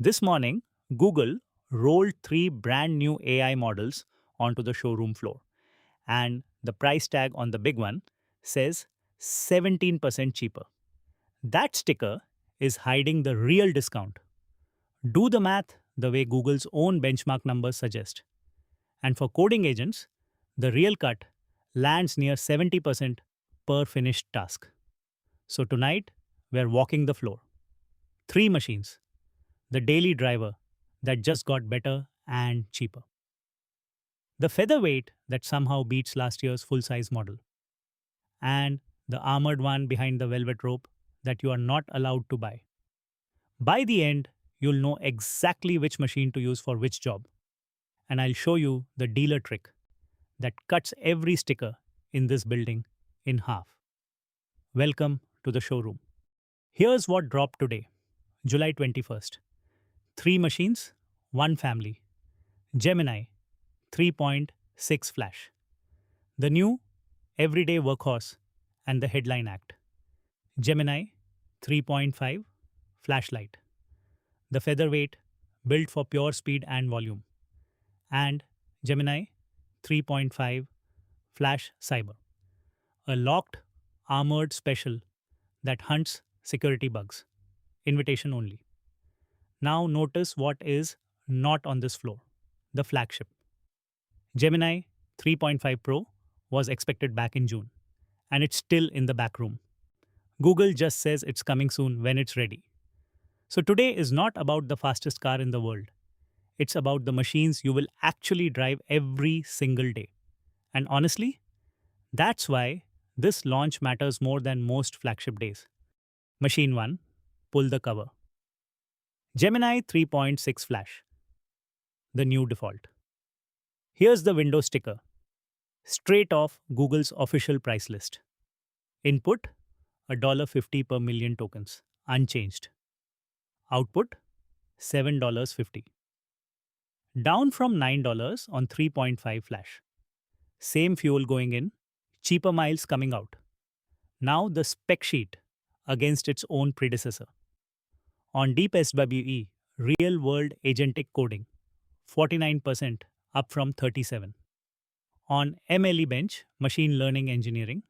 This morning, Google rolled three brand new AI models onto the showroom floor, and the price tag on the big one says 17% cheaper. That sticker is hiding the real discount. Do the math the way Google's own benchmark numbers suggest. And for coding agents, the real cut lands near 70% per finished task. So tonight, we're walking the floor. Three machines, the daily driver that just got better and cheaper. The featherweight that somehow beats last year's full size model, and the armored one behind the velvet rope that you are not allowed to buy. By the end, you'll know exactly which machine to use for which job, and I'll show you the dealer trick that cuts every sticker in this building in half. Welcome to the showroom. Here's what dropped today, July 21st. Three machines, one family. Gemini 3.6 Flash. The new everyday workhorse and the headline act. Gemini 3.5 Flash-Lite. The featherweight built for pure speed and volume. And Gemini 3.5 Flash Cyber. A locked, armored special that hunts security bugs. Invitation only. Now notice what is not on this floor, the flagship. Gemini 3.5 Pro was expected back in June, and it's still in the back room. Google just says it's coming soon when it's ready. So today is not about the fastest car in the world. It's about the machines you will actually drive every single day. And honestly, that's why this launch matters more than most flagship days. Machine 1, pull the cover. Gemini 3.6 Flash, the new default. Here's the window sticker, straight off Google's official price list. Input $1.50 per million tokens, unchanged. Output $7.50. Down from $9 on 3.5 Flash. Same fuel going in, cheaper miles coming out. Now the spec sheet against its own predecessor. On Deep SWE, real world agentic coding, 49% up from 37. On MLE bench, machine learning engineering,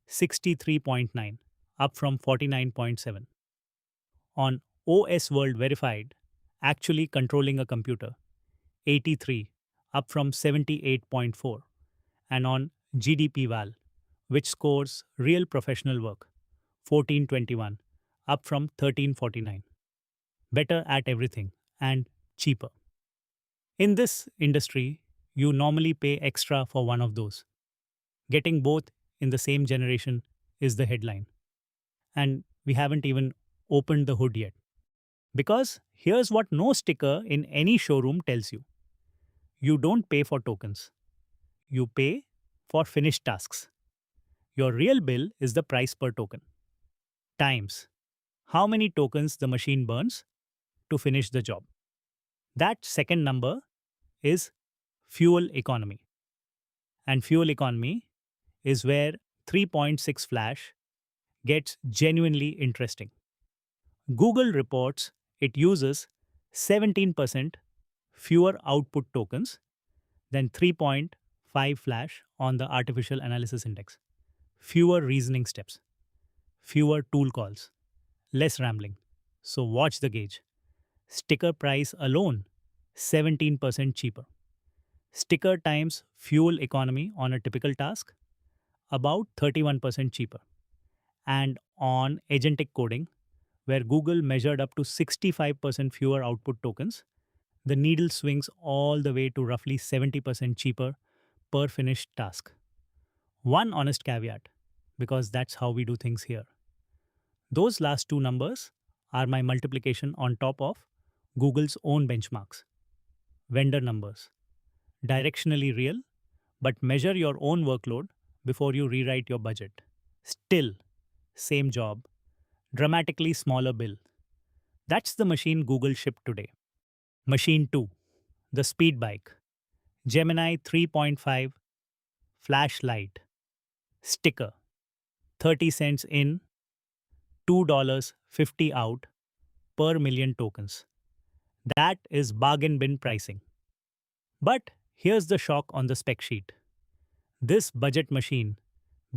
63.9 up from 49.7. On OS World verified, actually controlling a computer, 83 up from 78.4. And on GDP Val, which scores real professional work, 1421 up from 1349. Better at everything and cheaper. In this industry, you normally pay extra for one of those. Getting both in the same generation is the headline. And we haven't even opened the hood yet. Because here's what no sticker in any showroom tells you: you don't pay for tokens, you pay for finished tasks. Your real bill is the price per token, times how many tokens the machine burns to finish the job. That second number is fuel economy. And fuel economy is where 3.6 Flash gets genuinely interesting. Google reports it uses 17% fewer output tokens than 3.5 Flash on the Artificial Analysis Index. Fewer reasoning steps, fewer tool calls, less rambling. So watch the gauge. Sticker price alone, 17% cheaper. Sticker times fuel economy on a typical task, about 31% cheaper. And on agentic coding, where Google measured up to 65% fewer output tokens, the needle swings all the way to roughly 70% cheaper per finished task. One honest caveat, because that's how we do things here. Those last two numbers are my multiplication on top of Google's own benchmarks. Vendor numbers. Directionally real, but measure your own workload before you rewrite your budget. Still, same job, dramatically smaller bill. That's the machine Google shipped today. Machine 2, the speed bike. Gemini 3.5 Flash-Lite. Sticker, 30 cents in, $2.50 out per million tokens. That is bargain bin pricing. But here's the shock on the spec sheet. This budget machine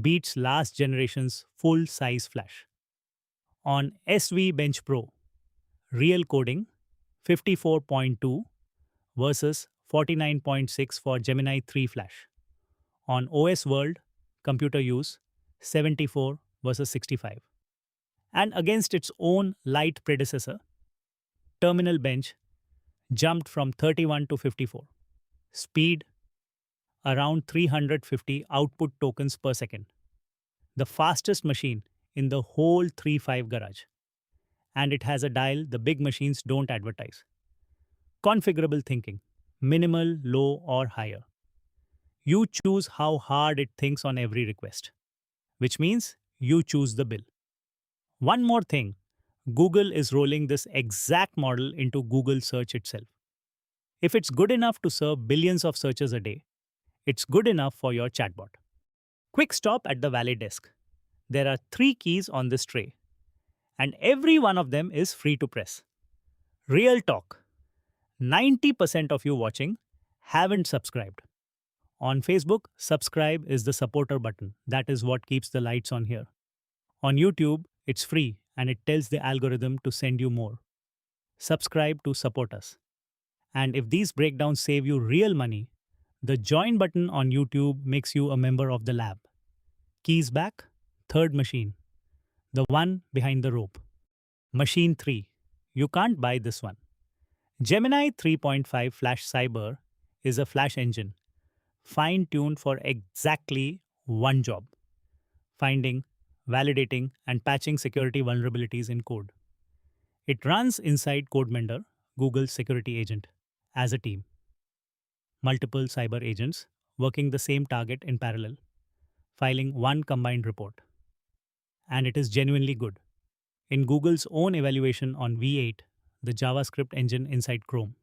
beats last generation's full size Flash. On SV Bench Pro, real coding 54.2 versus 49.6 for Gemini 3 Flash. On OS World, computer use 74 versus 65. And against its own light predecessor, Terminal Bench jumped from 31 to 54. Speed around 350 output tokens per second. The fastest machine in the whole 3.5 garage. And it has a dial the big machines don't advertise. Configurable thinking, minimal, low, or higher. You choose how hard it thinks on every request, which means you choose the bill. One more thing, Google is rolling this exact model into Google search itself. If it's good enough to serve billions of searches a day, it's good enough for your chatbot. Quick stop at the valet desk. There are 3 keys on this tray, and every one of them is free to press. Real talk. 90% of you watching haven't subscribed. On Facebook, subscribe is the supporter button. That is what keeps the lights on here. On YouTube, it's free and it tells the algorithm to send you more. Subscribe to support us. And if these breakdowns save you real money, the join button on YouTube makes you a member of the lab. Keys back, third machine. The one behind the rope. Machine 3. You can't buy this one. Gemini 3.5 Flash Cyber is a Flash engine, fine-tuned for exactly one job: finding, validating, and patching security vulnerabilities in code. It runs inside CodeMender, Google's security agent, as a team. Multiple cyber agents working the same target in parallel, filing one combined report. And it is genuinely good. In Google's own evaluation on V8, the JavaScript engine inside Chrome,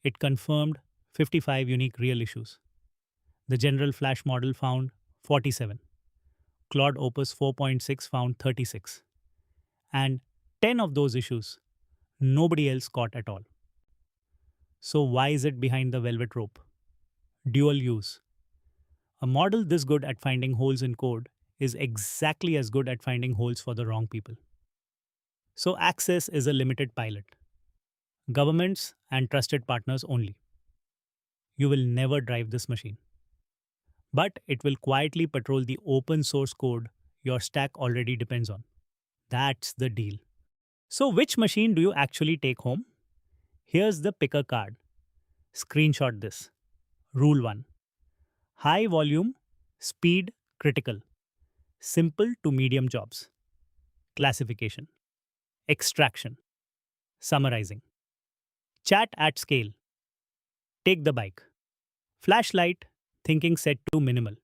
it confirmed 55 unique real issues. The general Flash model found 47. Claude Opus 4.6 found 36. And 10 of those issues nobody else caught at all. So why is it behind the velvet rope? Dual use. A model this good at finding holes in code is exactly as good at finding holes for the wrong people. So access is a limited pilot. Governments and trusted partners only. You will never drive this machine. But it will quietly patrol the open source code your stack already depends on. That's the deal. So which machine do you actually take home? Here's the picker card. Screenshot this. Rule 1. High volume, speed critical. Simple to medium jobs. Classification. Extraction. Summarizing. Chat at scale. Take the bike. Flash-Lite, thinking set to minimal.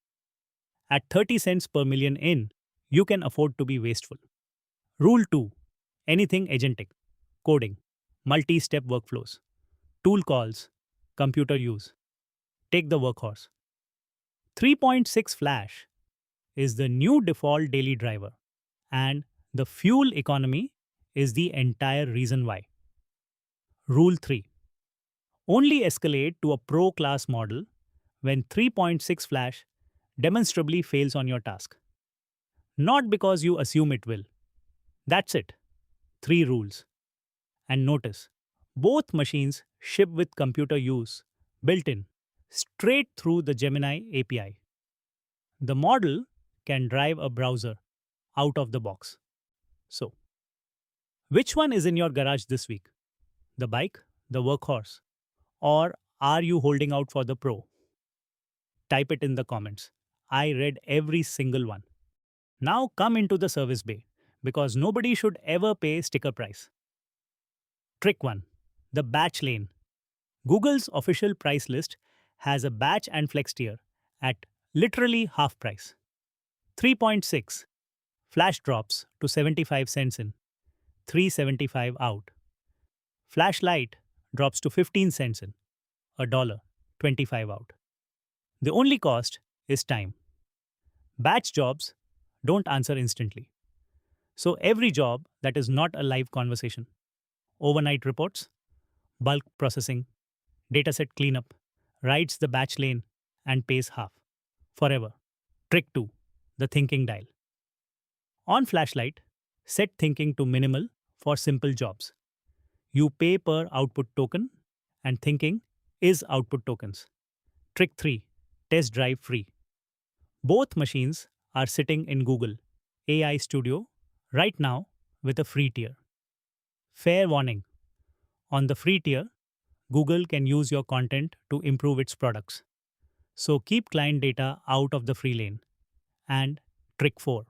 At 30 cents per million in, you can afford to be wasteful. Rule 2. Anything agentic. Coding. Multi-step workflows. Tool calls. Computer use. Take the workhorse. 3.6 Flash is the new default daily driver, and the fuel economy is the entire reason why. Rule 3. Only escalate to a pro class model when 3.6 Flash demonstrably fails on your task. Not because you assume it will. That's it. 3 rules. And notice, both machines ship with computer use built in, straight through the Gemini API. The model can drive a browser out of the box. So, which one is in your garage this week? The bike, the workhorse, or are you holding out for the pro? Type it in the comments. I read every single one. Now come into the service bay, because nobody should ever pay sticker price. Trick 1. The batch lane. Google's official price list has a batch and flex tier at literally half price. 3.6. Flash drops to 75 cents in, 375 out. Flash-Lite drops to 15 cents in, $1.25 out. The only cost is time. Batch jobs don't answer instantly. So every job that is not a live conversation, overnight reports, bulk processing, dataset cleanup, rides the batch lane, and pays half. Forever. Trick 2. The thinking dial. On Flash-Lite, set thinking to minimal for simple jobs. You pay per output token, and thinking is output tokens. Trick 3. Test drive free. Both machines are sitting in Google AI Studio right now with a free tier. Fair warning, on the free tier, Google can use your content to improve its products. So keep client data out of the free lane. And trick 4.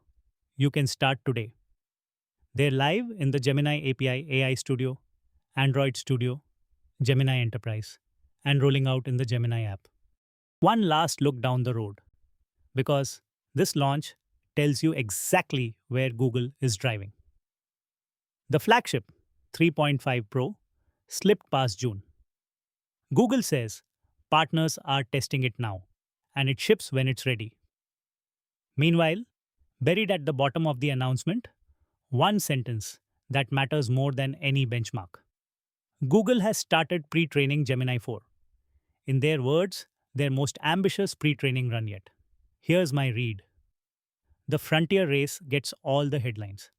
You can start today. They're live in the Gemini API AI Studio, Android Studio, Gemini Enterprise, and rolling out in the Gemini app. One last look down the road, because this launch tells you exactly where Google is driving. The flagship 3.5 Pro slipped past June. Google says partners are testing it now, and it ships when it's ready. Meanwhile, buried at the bottom of the announcement, one sentence that matters more than any benchmark. Google has started pre training Gemini 4. In their words, their most ambitious pre training run yet. Here's my read. The frontier race gets all the headlines.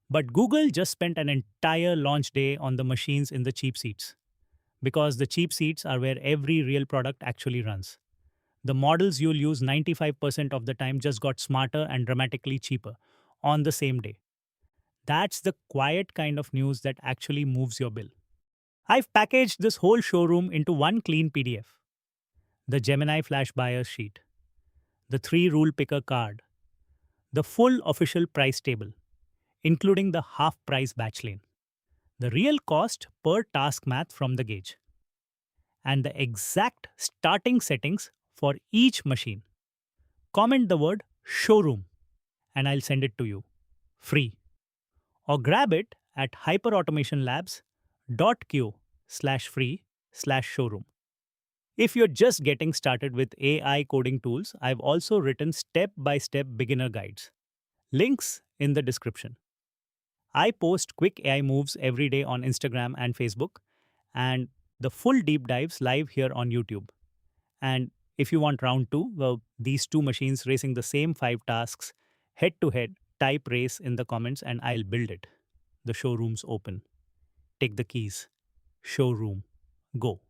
But Google just spent an entire launch day on the machines in the cheap seats. Because the cheap seats are where every real product actually runs. The models you'll use 95% of the time just got smarter and dramatically cheaper on the same day. That's the quiet kind of news that actually moves your bill. I've packaged this whole showroom into one clean PDF. The Gemini Flash Buyer Sheet, the 3 Rule Picker card, the full official price table, including the half price batch lane, the real cost per task math from the gauge, and the exact starting settings for each machine. Comment the word showroom and I'll send it to you free. Or grab it at hyperautomationlabs.co/free/showroom. If you're just getting started with AI coding tools, I've also written step-by-step beginner guides. Links in the description. I post quick AI moves every day on Instagram and Facebook, and the full deep dives live here on YouTube. And if you want round 2, well, these two machines racing the same 5 tasks head to head, type race in the comments and I'll build it. The showroom's open. Take the keys. Showroom. Go.